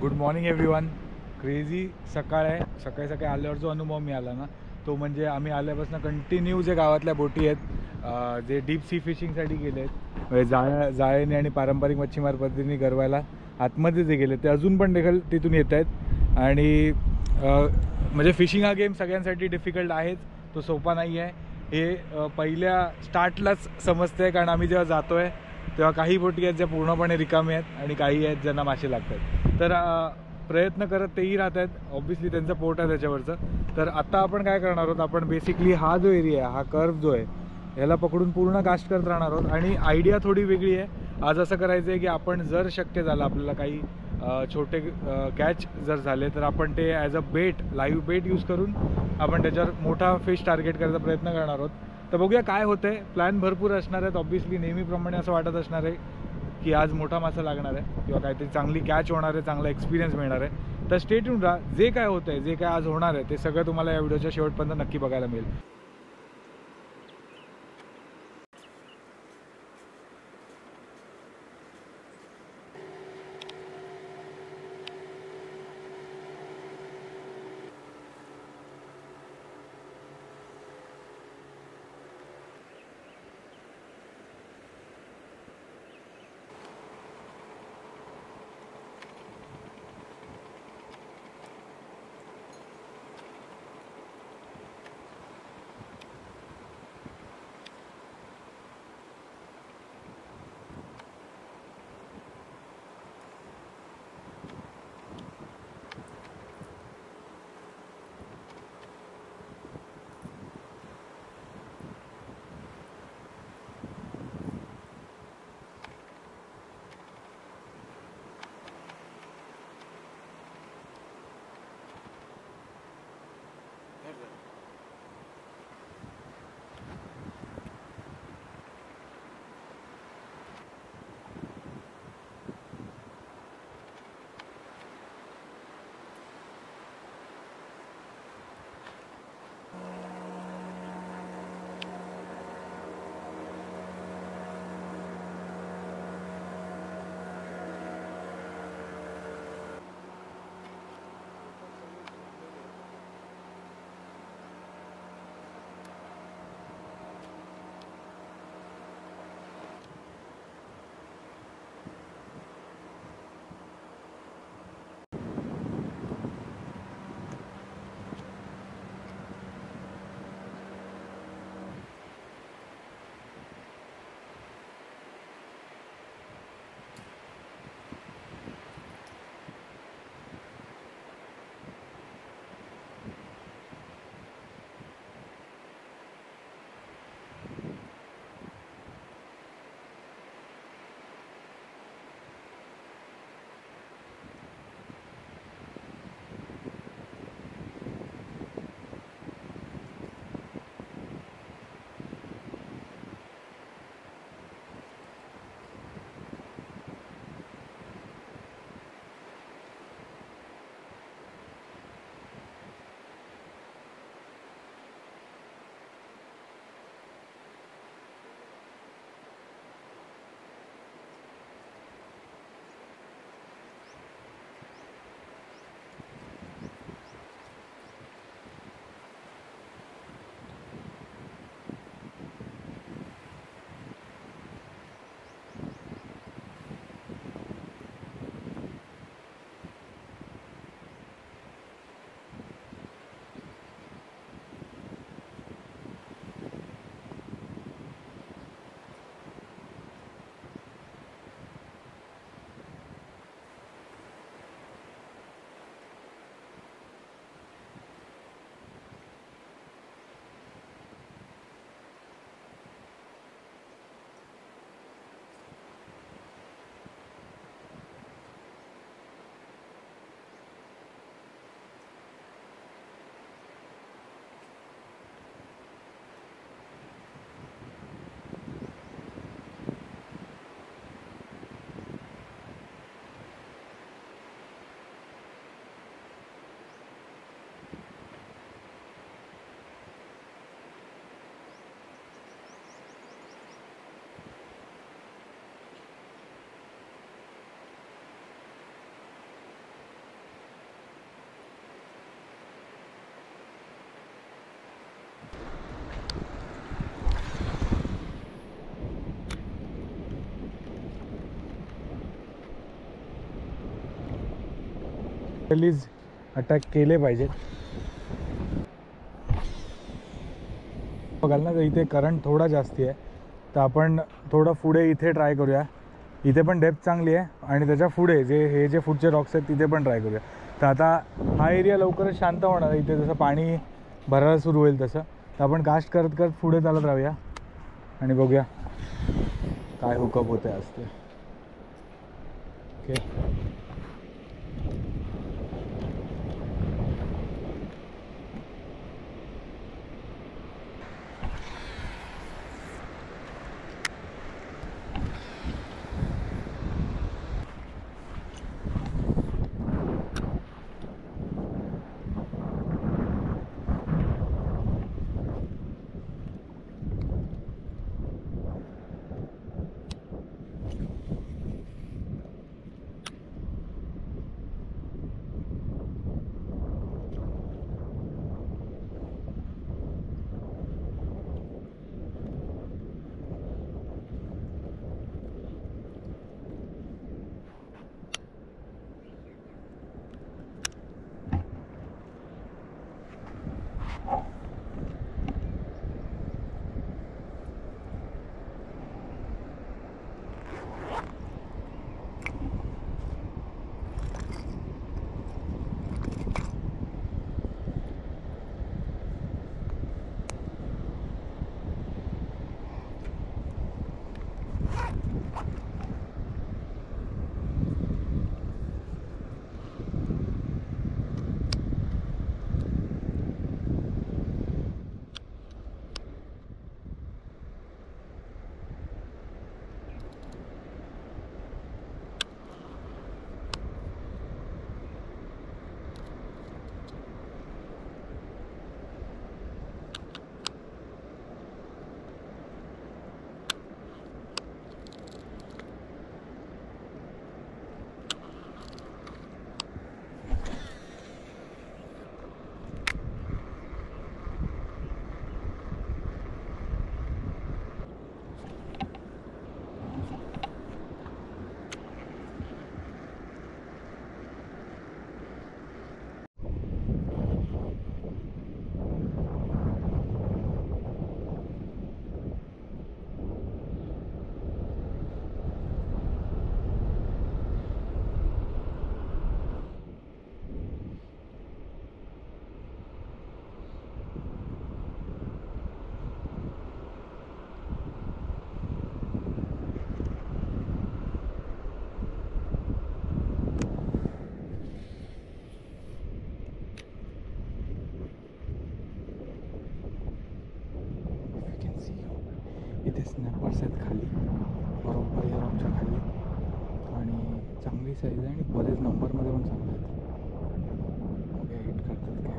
Good morning everyone. Crazy सकाळ आहे. सकाळी सकाळी आल्यावर जो अनुभव मिळाला ना तो म्हणजे आम्ही आल्यापासून कंटिन्यू जे गावातल्या बोटी आहेत जे डीप सी फिशिंगसाठी गेले आहेत म्हणजे जाळ्याने आणि पारंपरिक मच्छीमार पद्धतीने गरवायला आतमध्ये जे गेले ते अजून पण देखील तिथून येत आहेत. आणि म्हणजे फिशिंग हा गेम सगळ्यांसाठी डिफिकल्ट आहेच, तो सोपा नाही आहे हे पहिल्या स्टार्टलाच समजतं आहे. कारण आम्ही जेव्हा जातो आहे तेव्हा काही बोटी आहेत ज्या पूर्णपणे रिकामी आहेत आणि काही आहेत ज्यांना मासे लागतात. तर प्रयत्न करत तेही राहत आहेत. ऑब्व्हियसली त्यांचं पोट आहे त्याच्यावरचं. तर आत्ता आपण काय करणार आहोत, आपण बेसिकली हा जो एरिया आहे, हा कर्व जो आहे ह्याला पकडून पूर्ण कास्ट करत राहणार आहोत. आणि आयडिया थोडी वेगळी आहे. आज असं करायचं आहे की आपण जर शक्य झालं आपल्याला काही छोटे कॅच जर झाले तर आपण ते as a bait, live bait use करून आपण त्याच्यावर मोठा फिश टार्गेट करायचा प्रयत्न करणार आहोत. तर बघूया काय होतं आहे. प्लॅन भरपूर असणार आहेत. ऑब्व्हियसली नेहमीप्रमाणे असं वाटत असणार आहे की आज मोठा मासा लागणार आहे किंवा काहीतरी चांगली कॅच होणार आहे, चांगला एक्सपिरियन्स मिळणार आहे. तर स्टे ट्यून राहा. जे काय होतं आहे, जे काय आज होणार आहे ते सगळं तुम्हाला या व्हिडिओच्या शेवटपर्यंत नक्की बघायला मिळेल. रिलीज अटॅक केले पाहिजेत. बघाल ना तर इथे करंट थोडा जास्ती आहे, तर आपण थोडं पुढे इथे ट्राय करूया. इथे पण डेप्थ चांगली आहे आणि त्याच्या पुढे हे जे पुढचे रॉक्स आहेत तिथे पण ट्राय करूया. तर आता हा एरिया लवकरच शांत होणार आहे. इथे जसं पाणी भरायला सुरू होईल तसं, तर आपण कास्ट करत करत पुढे चालत राहूया आणि बघूया काय हुकअप होते असते. ओके, इथे स्नॅपर्स आहेत खाली, बरोबर या रॉकच्या खाली, आणि चांगली साईज आहे आणि बरेच नंबरमध्ये पण चांगले आहेत. बघा हिट करतात काय.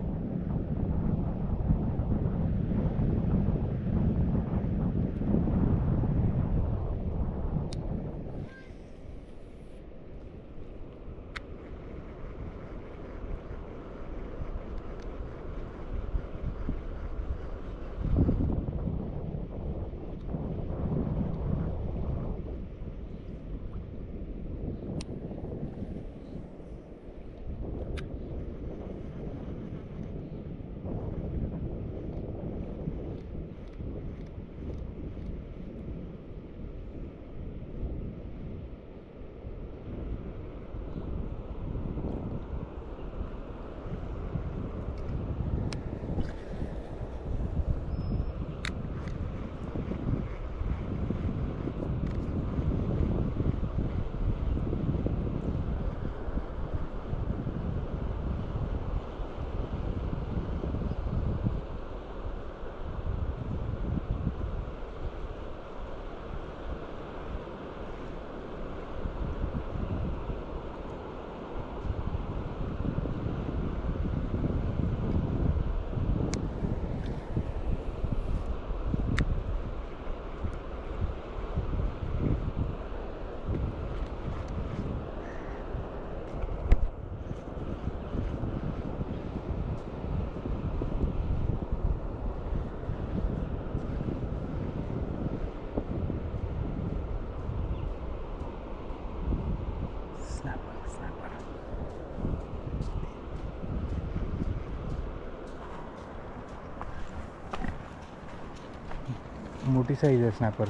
मोठी साईज आहे स्नॅपर.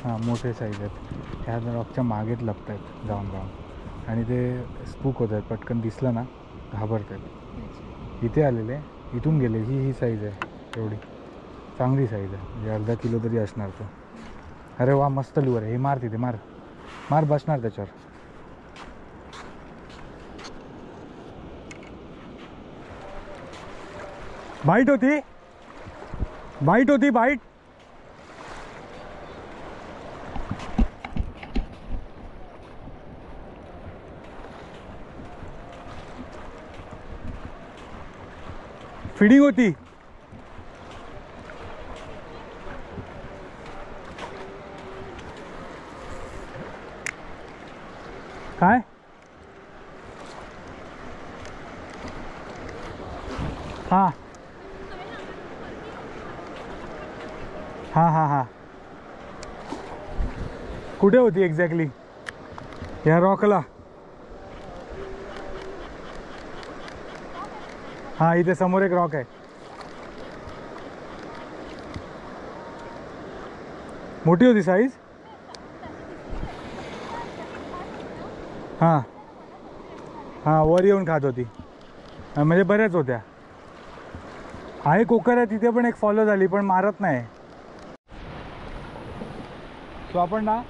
हां मोठे साईज आहेत. ह्या रॉकच्या मागेच लपत आहेत जाऊन जाऊन आणि ते स्पूक होत आहेत. पटकन दिसलं ना घाबरत आहेत. इथे आलेले इथून गेले. ही साईज आहे एवढी चांगली साईज आहे म्हणजे अर्धा किलो तरी असणार तो. अरे वा मस्त लूर आहे. हे मार तिथे मार मार बसणार त्याच्यावर. बाईट होती बाईट होती बाईट. फिडिंग होती. काय हां हां हां हां कुठे होती एक्झॅक्टली? ह्या रॉकला. हां इथे समोर एक रॉक आहे. मोठी होती साईज. हां हां वर येऊन खात होती म्हणजे बऱ्याच होत्या. आहे कोकर आहे तिथे पण एक फॉलो झाली पण मारत नाही. सो आपण ना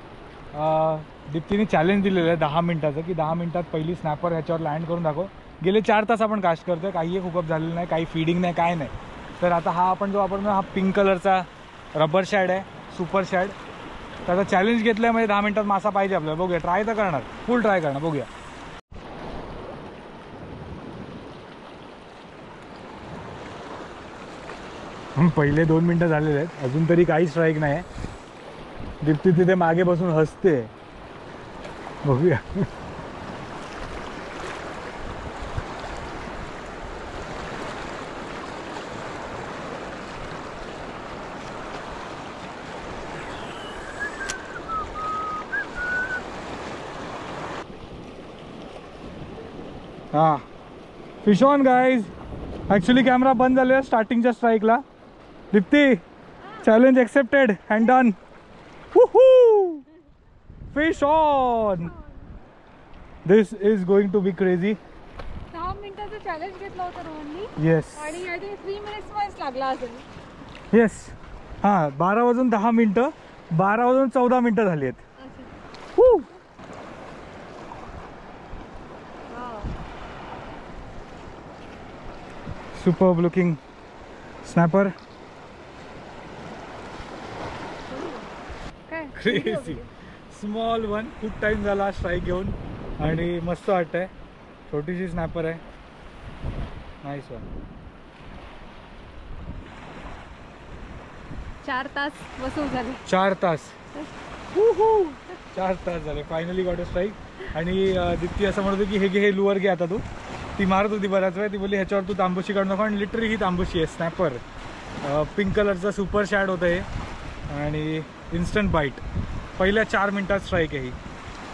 दीप्तीने चॅलेंज दिलेलं आहे 10 मिनिटाचं की 10 मिनिटात पहिली स्नॅपर ह्याच्यावर लँड करून दाखव. गेले 4 तास आपण कास्ट करतोय. काही हुकअप झालेलं नाही काही फीडिंग नाही काय नाही. तर आता हा आपण जो वापरतो हा पिंक कलरचा रबर शॅड आहे सुपर शॅड. त्याचा चॅलेंज घेतलं आहे म्हणजे 10 मिनिटात मासा पाहिजे आपल्याला. बघूया ट्राय तर करणार फुल ट्राय करणार बघूया. पहिले 2 मिनटं झालेले आहेत अजून तरी काही स्ट्राईक नाही आहे. दीप्ती तिथे मागे बसून हसते. बघूया. हां fish on guys. Actually camera बंद झालेला स्टार्टिंगच्या स्ट्राईकला. Deepti challenge accepted and done. Fish on. This is going to be crazy. 10 मिनिटाचं चॅलेंज घेतलं होतं रोहननी. येस आणि आय थिंक 3 मिनिट्स लागला असेल. येस हां 12 वाजून 10 मिनटं 12 वाजून 14 मिनटं झाली आहेत. Superb looking snapper. Crazy small one. खूप टाइम झाला स्ट्राईक घेऊन आणि मस्त वाटतंय. छोटीशी स्नॅपर आहे. Nice one. 4 तास वसूल झाले. 4 तास 4 तास झाले. Finally got a strike. आणि दीप्ती असं म्हणत होती की हे घे हे लुअर घे आता तू. ती मारत होती बऱ्याच वेळ. ती बोलली ह्याच्यावर तू तांबूशी काढू नको. आणि लिटरली ही तांबूशी आहे स्नॅपर. पिंक कलरचा सुपर शॅड होतं हे आणि इन्स्टंट बाईट. पहिल्या 4 मिनिटात स्ट्राईक आहे ही.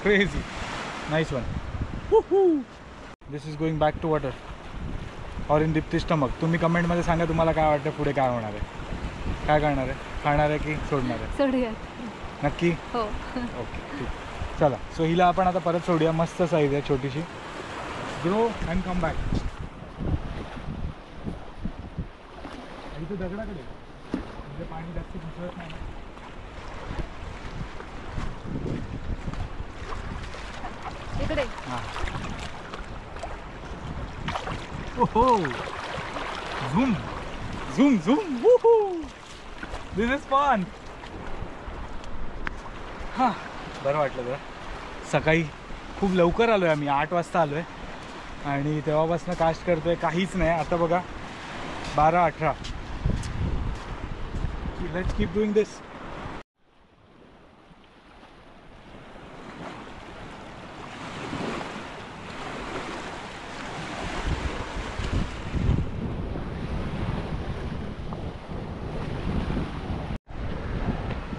Crazy nice one. This is going back to water or in Deepti stomach. तुम्ही कमेंटमध्ये सांगा तुम्हाला काय वाटतं पुढे काय होणार आहे. काय करणार आहे? खाणार आहे की सोडणार आहे? सोडूया नक्की. हो ओके ठीक. चला सो हिला आपण आता परत सोडूया. मस्त साईज आहे छोटीशी. Grow and come back. इथे दगडाकडे म्हणजे पाणी जास्त घुसळत नाही. इकडे हां ओहो zoom zoom zoom. Woohoo this is fun. हां बरं वाटलं जरा. सकाळी खूप लवकर आलो आहे आम्ही. 8 वाजता आलो आहे आणि तेव्हापासून कास्ट करतोय काहीच नाही. आता बघा 12:18. Let's keep doing this.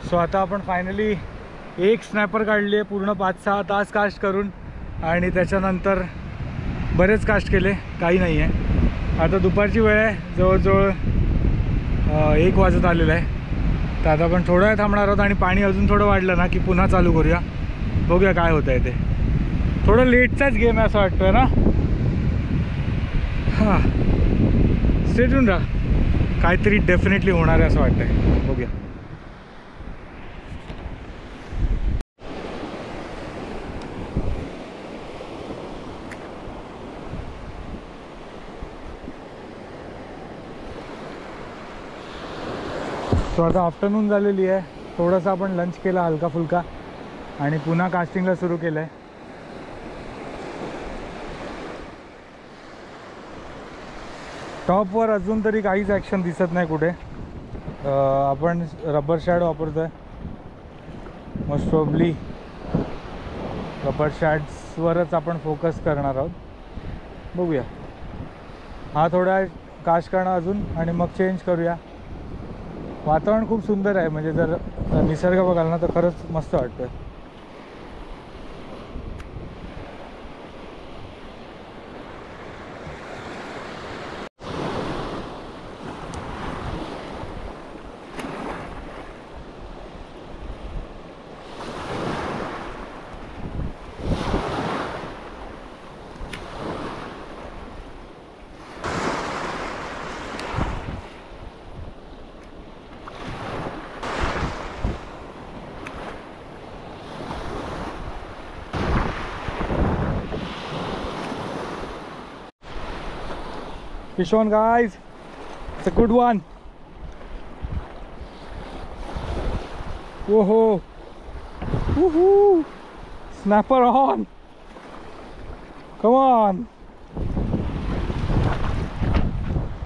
So आता आपण फायनली एक स्नॅपर काढली आहे पूर्ण 5-6 तास कास्ट करून. आणि त्याच्यानंतर बरेच कास्ट केले काही नाही आहे. आता दुपारची वेळ आहे. जवळजवळ 1 वाजत आलेला आहे. तर आता आपण थोडा वेळ थांबणार आहोत आणि पाणी अजून थोडं वाढलं ना की पुन्हा चालू करूया. बघूया काय होतं आहे ते. थोडं लेटचाच गेम आहे असं वाटतोय ना. हां स्टेटून राहा, काहीतरी डेफिनेटली होणार आहे असं वाटतंय. बघूया. सो आता आफ्टरनून झालेली आहे. थोडंसं आपण लंच केला हलका फुलका आणि पुन्हा कास्टिंगला सुरू केलं आहे. टॉपवर अजून तरी काहीच ॲक्शन दिसत नाही कुठे. आपण रबर शॅड वापरतो आहे. मोस्ट प्रॉब्ली रबर शॅड्सवरच आपण फोकस करणार आहोत. बघूया. हा थोडा कास्ट करणं अजून आणि मग चेंज करूया. वातावरण खूप सुंदर आहे, म्हणजे जर निसर्ग बघाल ना तर खरंच मस्त वाटतं. Fish on, guys. It's a good one. Whoa! Woohoo! Snapper on! Come on!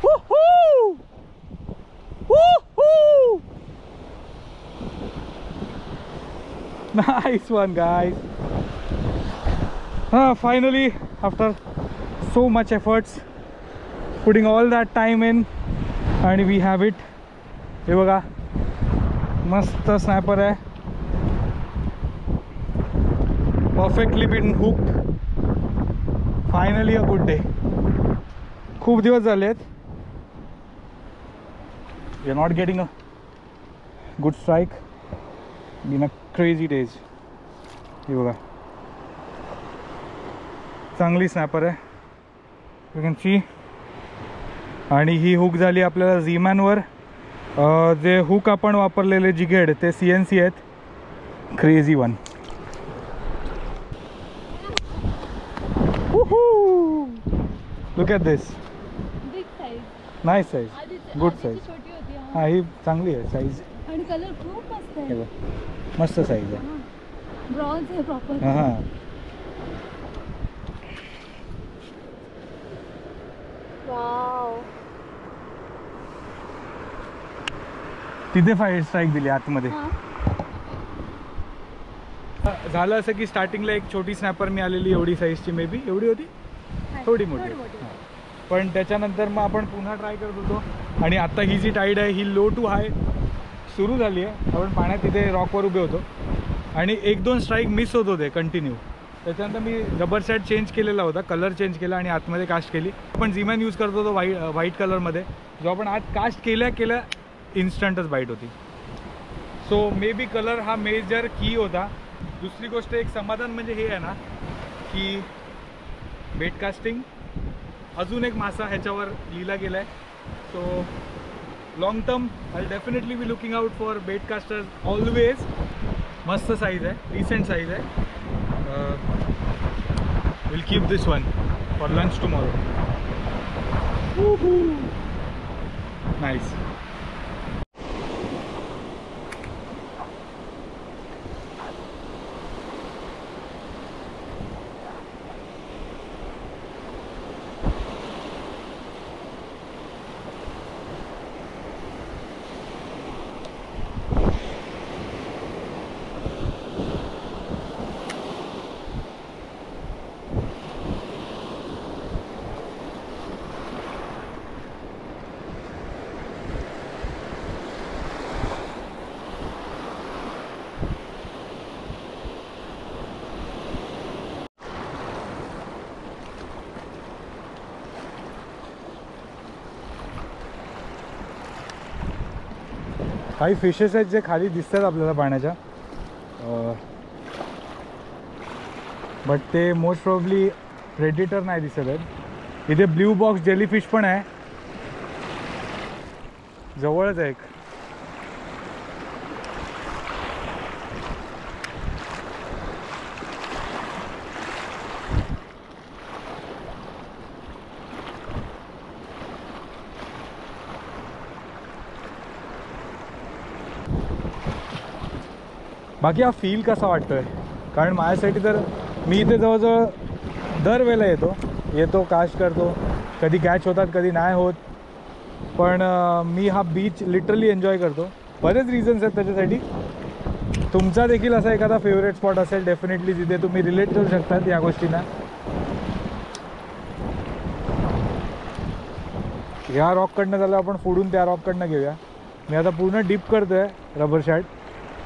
Woohoo! Woohoo! Nice one, guys. Finally, after so much efforts, putting all that time in, and we have it. हे बघा, मस्त snapper आहे. Perfectly been hooked. Finally a good day. खूप दिवस झाले आहेत we are not getting a good strike. Been a crazy days. हे बघा, चांगली स्नॅपर आहे. You can see. आणि ही हुक झाली आपल्याला झीमॅनवर. जे हुक आपण वापरलेले जिगेड ते CNC आहेत. Crazy one. Look at this. Big size. Nice size. Good size. छोटी होती. हां ही चांगली आहे साईज. आणि कलर खूप मस्त आहे. मस्त साईज आहे. ब्रॉन्झ आहे प्रॉपर. हां वाव. तिथे स्ट्राईक दिली आतमध्ये. झालं असं की स्टार्टिंगला एक छोटी स्नॅपर मी आलेली एवढी साईजची, मे बी एवढी होती, थोडी मोठी. पण त्याच्यानंतर मग आपण पुन्हा ट्राय करत होतो. आणि आता ही जी टाईड आहे ही लो टू हाय सुरू झाली आहे. आपण पाण्यात तिथे रॉकवर उभे होतो आणि 1-2 स्ट्राईक मिस होत होते कंटिन्यू. त्याच्यानंतर मी रबर शॅड चेंज केलेला होता, कलर चेंज केला आणि आतमध्ये कास्ट केली. आपण झीमॅन यूज करत होतो व्हाईट कलरमध्ये, जो आपण आज कास्ट केल्या इन्स्टंटच बाईट होती. सो मे बी कलर हा मेजर की होता. दुसरी गोष्ट एक समाधान म्हणजे हे आहे ना की बेट कास्टिंग अजून एक मासा ह्याच्यावर लिहिला गेला आहे. So long term I definitely be looking out for bait casters always. मस्त साईज आहे, डिसेंट साईज आहे. Will keep this one for lunch tomorrow. Nice. काही फिशेस आहेत जे खाली दिसतात आपल्याला पाण्याच्या, बट ते मोस्ट प्रॉब्ली प्रेडिटर नाही दिसत आहेत. इथे ब्ल्यू बॉक्स जेलीफिश पण आहे, जवळच आहे एक. बाकी हा फील कसा वाटतोय, कारण माझ्यासाठी तर मी इथे जवळजवळ दरवेळेला येतो कास्ट करतो, कधी कॅच होतात कधी नाही होत, पण मी हा बीच लिटरली एन्जॉय करतो. बरेच रिझन्स आहेत त्याच्यासाठी. तुमचा देखील असा एखादा फेवरेट स्पॉट असेल डेफिनेटली जिथे तुम्ही रिलेट करू शकतात या गोष्टींना. ह्या रॉककडनं झालं आपण फोडून त्या रॉककडनं घेऊया. मी आता पूर्ण डीप करतो आहे रबर शॅट,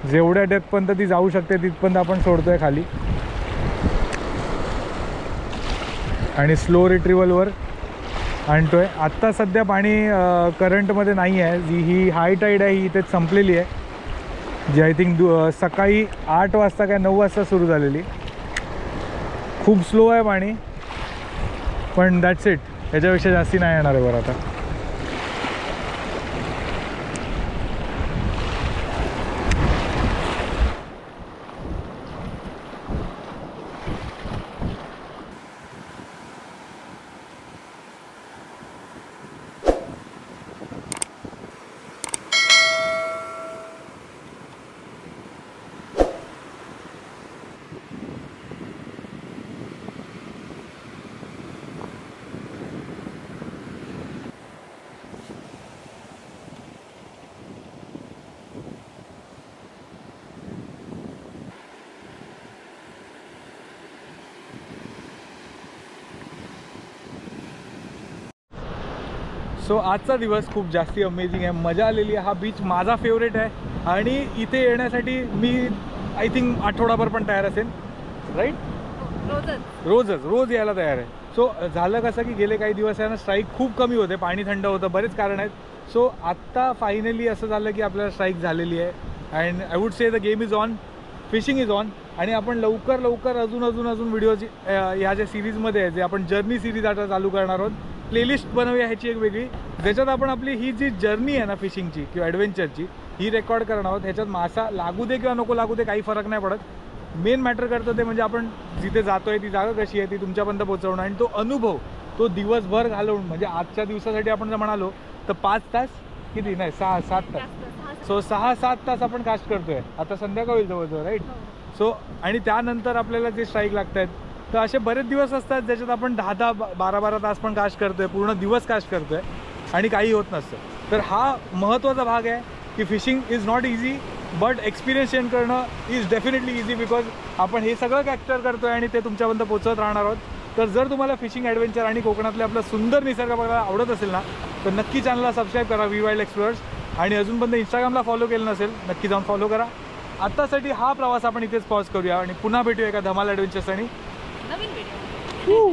जेवढ्या डेप्थपर्यंत ती जाऊ शकते तिथपर्यंत आपण सोडतो आहे खाली, आणि स्लो रिट्रिवलवर आणतो आहे. आत्ता सध्या पाणी करंटमध्ये नाही आहे, जी ही हाय टाईड आहे ही इथेच संपलेली आहे, जी आय थिंक सकाळी 8 वाजता काय 9 वाजता सुरू झालेली. खूप स्लो आहे पाणी, पण दॅट्स इट, याच्यापेक्षा जास्ती नाही येणार आहे बरं आता. सो आजचा दिवस खूप जास्ती अमेझिंग आहे, मजा आलेली आहे. हा बीच माझा फेवरेट आहे आणि इथे येण्यासाठी मी आय थिंक आठवडाभर पण तयार असेल, राईट? रोज यायला तयार आहे. सो झालं कसं की गेले काही दिवस आहे ना स्ट्राईक खूप कमी होते, पाणी थंड होतं, बरेच कारण आहेत. सो आत्ता फायनली असं झालं की आपल्याला स्ट्राईक झालेली आहे and I would say the game is on, fishing is on. आणि आपण लवकर अजून व्हिडिओज ह्या ज्या सिरीजमध्ये आहे, जे आपण जर्नी सिरीज आता चालू करणार आहोत, प्लेलिस्ट बनवूया ह्याची एक वेगळी, ज्याच्यात आपण आपली ही जी जर्नी आहे ना फिशिंगची किंवा ॲडव्हेंचरची ही रेकॉर्ड करणार आहोत. ह्याच्यात मासा लागू दे किंवा नको लागू दे काही फरक नाही पडत. मेन मॅटर करतं ते म्हणजे आपण जिथे जातोय ती जागा कशी आहे ती तुमच्यापर्यंत पोहोचवणं, आणि तो अनुभव तो दिवसभर घालवून, म्हणजे आजच्या दिवसासाठी आपण जर म्हणालो तर 5 तास किती नाही 6-7 तास, सो 6-7 तास आपण कास्ट करतोय. आता संध्याकाळ होईल जवळजवळ, राईट? सो आणि त्यानंतर आपल्याला जे स्ट्राईक लागत आहेत, तर असे बरेच दिवस असतात ज्याच्यात आपण 10-10, 12-12 तास पण कास्ट करतोय, पूर्ण दिवस कास्ट करतोय आणि काही होत नसतं. तर हा महत्त्वाचा भाग आहे की fishing is not easy, but experience share करणं इज डेफिनेटली इझी, बिकॉज आपण हे सगळं कॅप्चर करतोय आणि ते तुमच्यापर्यंत पोहोचवत राहणार आहोत. तर जर तुम्हाला फिशिंग ॲडव्हेंचर आणि कोकणातले आपला सुंदर निसर्ग बघायला आवडत असेल ना, तर नक्की चॅनलला सबस्क्राईब करा वी वाईल्ड एक्सप्लोरर्स, आणि अजूनपर्यंत इंस्टाग्रामला फॉलो केलं नसेल नक्की जाऊन फॉलो करा. आत्तासाठी हा प्रवास आपण इथेच पॉज करूया आणि पुन्हा भेटूया एका धमाल ॲडव्हेंचर्स आणि नवीन व्हिडिओ.